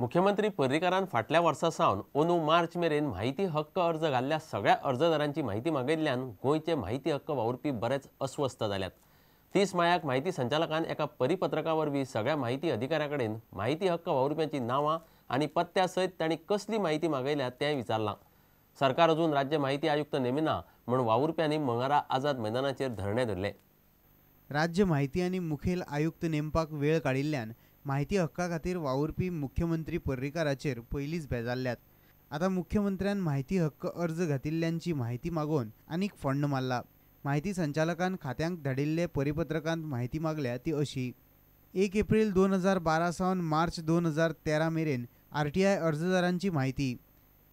मुख्यमंत्री पर्रीकारान फाटल्या वर्सा सावन अंदू मार्च मेरेन माहिती हक्क अर्ज घाल्ल्या सगळ्या अर्जदारांची माहिती मागिल्ल्यान गोंयचे माहिती हक्क वावुरपी बरेच अस्वस्थ जाल्यात। 30 मायाक माहिती संचालकान एका परिपत्रका वरवीं सगळ्या माहिती अधिकाऱ्यांकडेन माहिती हक्क वावुरप्यांची नावां आनी पत्त्या सयत तांणी कसली माहिती मागयल्या तें विचारलां। सरकार अजून राज्य माहिती आयुक्त नेमिना म्हूण वावुरप्यांनी मंगळारा आझाद मैदानाचेर धरणे धरले। राज्य माहिती आणि मुखेल आयुक्त नेमपाक वेळ काडिल्ल्यान माहिती हक्का खातीर वावुरपी मुख्यमंत्री पर्रीकाराचेर पयलींच बेजारल्यात। आता मुख्यमंत्र्यान माहिती हक्क अर्ज घातिल्ल्यांची माहिती मागोवन आनीक फंड मारला। माहिती संचालकान खात्यांक धाडिल्ले परिपत्रकांत माहिती मागल्या ती अशी: 1 एप्रिल 2012 सावन मार्च 2013 मेरेन RTI अर्जदारांची माहिती।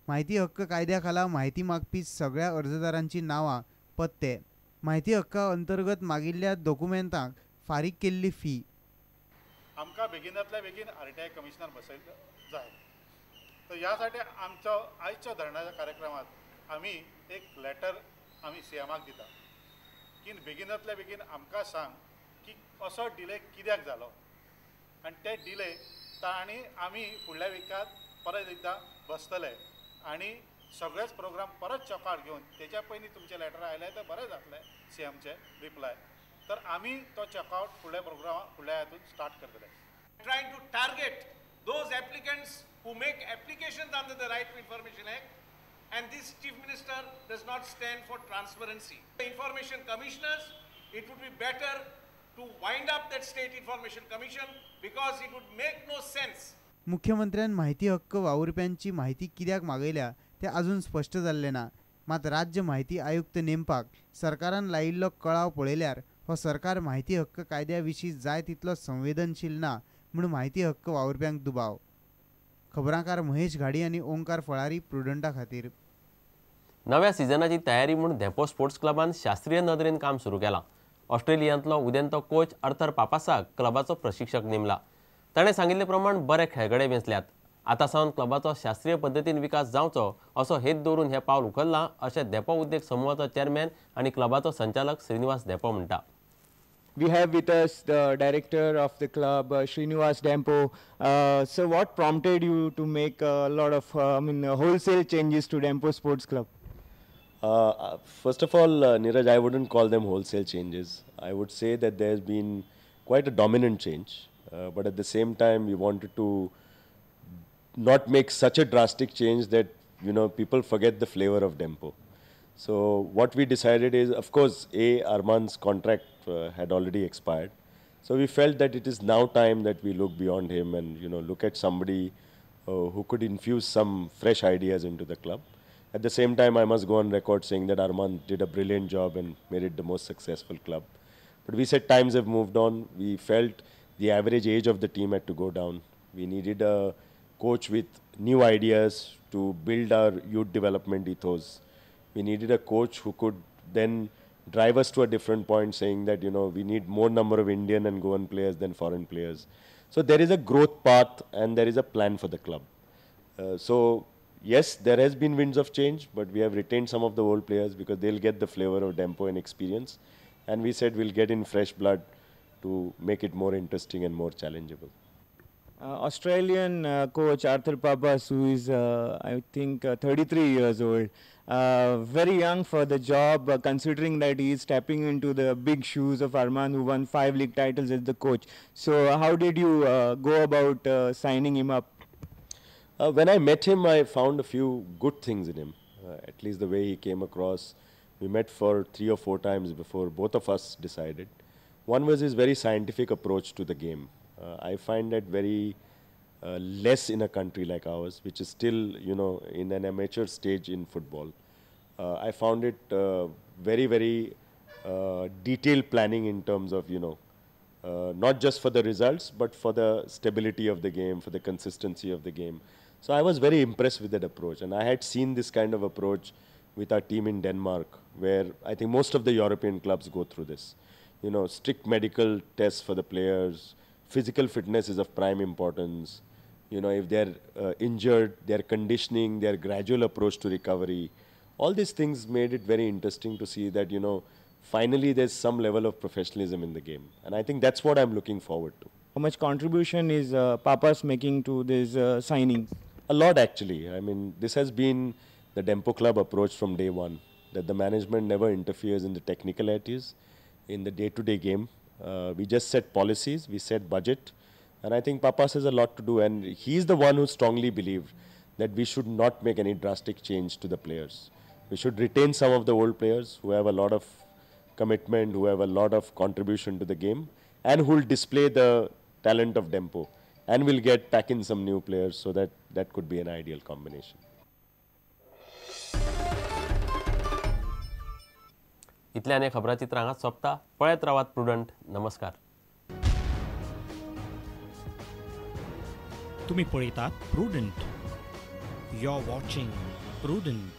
माहिती हक्क कायद्या खाला माहिती मागपी सगळ्या अर्जदारांची नावां, पत्ते, माहिती हक्का अंतर्गत मागिल्ल्या डॉक्युमेंटांक फारीक केल्ली फी। आमकां बेगिनांतल्या बेगीन RTI कमिशनर बसयल्लो जाय। तर ह्यासाठी आमच्या आयच्या धरणाच्या कार्यक्रमात आमी एक लेटर आमी CMाक दिता की बेगिनांतल्या बेगीन आमकां सांग की असो डिले कित्याक जालो आनी ते डिले आनी आमी फुडल्या विकांत परत एकदां बसतले आनी सगळेच प्रोग्राम परत चॉकाट घेवन तेच्या पयलीं तुमचे लेटर आयले तर बरें जातलें CMचे रिप्लाय। तर आमी तो चेकआउट फुडल्या प्रोग्राम फुडल्या हातून स्टार्ट करतले। Trying to target those applicants who make applications under the Right to Information Act, and this Chief Minister does not stand for transparency. The Information Commissioners, it would be better to wind up that State Information Commission because it would make no sense. मुख्यमंत्र्यान माहिती हक्क वावुरप्यांची माहिती कित्याक मागयल्या ते अजून स्पष्ट जाल्ले ना। मात राज्य माहिती आयुक्त नेमपाक सरकारान लायिल्लो कळाव पळयल्यार हो सरकार माहिती हक्क कायद्या विशीं जाय तितलो संवेदनशील ना म्हूण माहिती हक्क वावुरप्यांक दुबाव। खबरांकार महेश घाडी आनी ओंकार फळारी, प्रुडंटा खातीर। नव्या सिजनाची तयारी म्हूण धेंपो स्पोर्ट्स क्लबान शास्त्रीय नदरेन काम सुरू केलां। ऑस्ट्रेलियांतलो उदेंतो कोच आर्थर पापासाक क्लबाचो प्रशिक्षक नेमला। ताणें सांगिल्ले प्रमाण बरे खेळगडे वेंचल्यात। आतां सावन क्लबाचो शास्त्रीय पद्दतीन विकास जावचो असो हेत दवरून हें पावल उखल्लां अशें धेंपो उद्देग समूहाचो चेअरमॅन आनी क्लबाचो संचालक श्रीनिवास धेंपो म्हणटा। We have with us the director of the club, Srinivas Dempo. So what prompted you to make a lot of wholesale changes to Dempo Sports Club? First of all, Neeraj, I wouldn't call them wholesale changes. I would say that there's been quite a dominant change. But at the same time, we wanted to not make such a drastic change that, people forget the flavor of Dempo. So what we decided is, of course, Arman's contract had already expired. So we felt that it is now time that we look beyond him and, look at somebody who could infuse some fresh ideas into the club. At the same time, I must go on record saying that Arman did a brilliant job and made it the most successful club. But we said times have moved on. We felt the average age of the team had to go down. We needed a coach with new ideas to build our youth development ethos. We needed a coach who could then drive us to a different point, saying that, we need more number of Indian and Goan players than foreign players. So there is a growth path and there is a plan for the club. So yes, there has been winds of change, but we have retained some of the old players because they'll get the flavor of Dempo and experience. And we said we'll get in fresh blood to make it more interesting and more challengeable. Australian coach Arthur Papas, who is, I think, 33 years old, very young for the job, considering that he is stepping into the big shoes of Arman, who won 5 league titles as the coach. So how did you go about signing him up? When I met him, I found a few good things in him, at least the way he came across. We met for 3 or 4 times before both of us decided. One was his very scientific approach to the game. I find that very less in a country like ours, which is still, in an amateur stage in football. I found it very, very detailed planning in terms of, not just for the results, but for the stability of the game, for the consistency of the game. So I was very impressed with that approach. And I had seen this kind of approach with our team in Denmark, where I think most of the European clubs go through this. Strict medical tests for the players. Physical fitness is of prime importance. If they're injured, their conditioning, their gradual approach to recovery. All these things made it very interesting to see that, finally there's some level of professionalism in the game. And I think that's what I'm looking forward to. how much contribution is Papas making to this signing? A lot actually. I mean, this has been the Dempo Club approach from day one, that the management never interferes in the technicalities, in the day-to-day game. We just set policies, we set budget, and I think Papas has a lot to do, and he's the one who strongly believed that we should not make any drastic change to the players. We should retain some of the old players who have a lot of commitment, who have a lot of contribution to the game, and who will display the talent of Dempo. And we'll get back in some new players, so that could be an ideal combination. इतल्यान हे खबराचित्र हांगा सोंपता. पळयत रावात prudent. नमस्कार. तुम्ही पळयतात Prudent. You are watching prudent.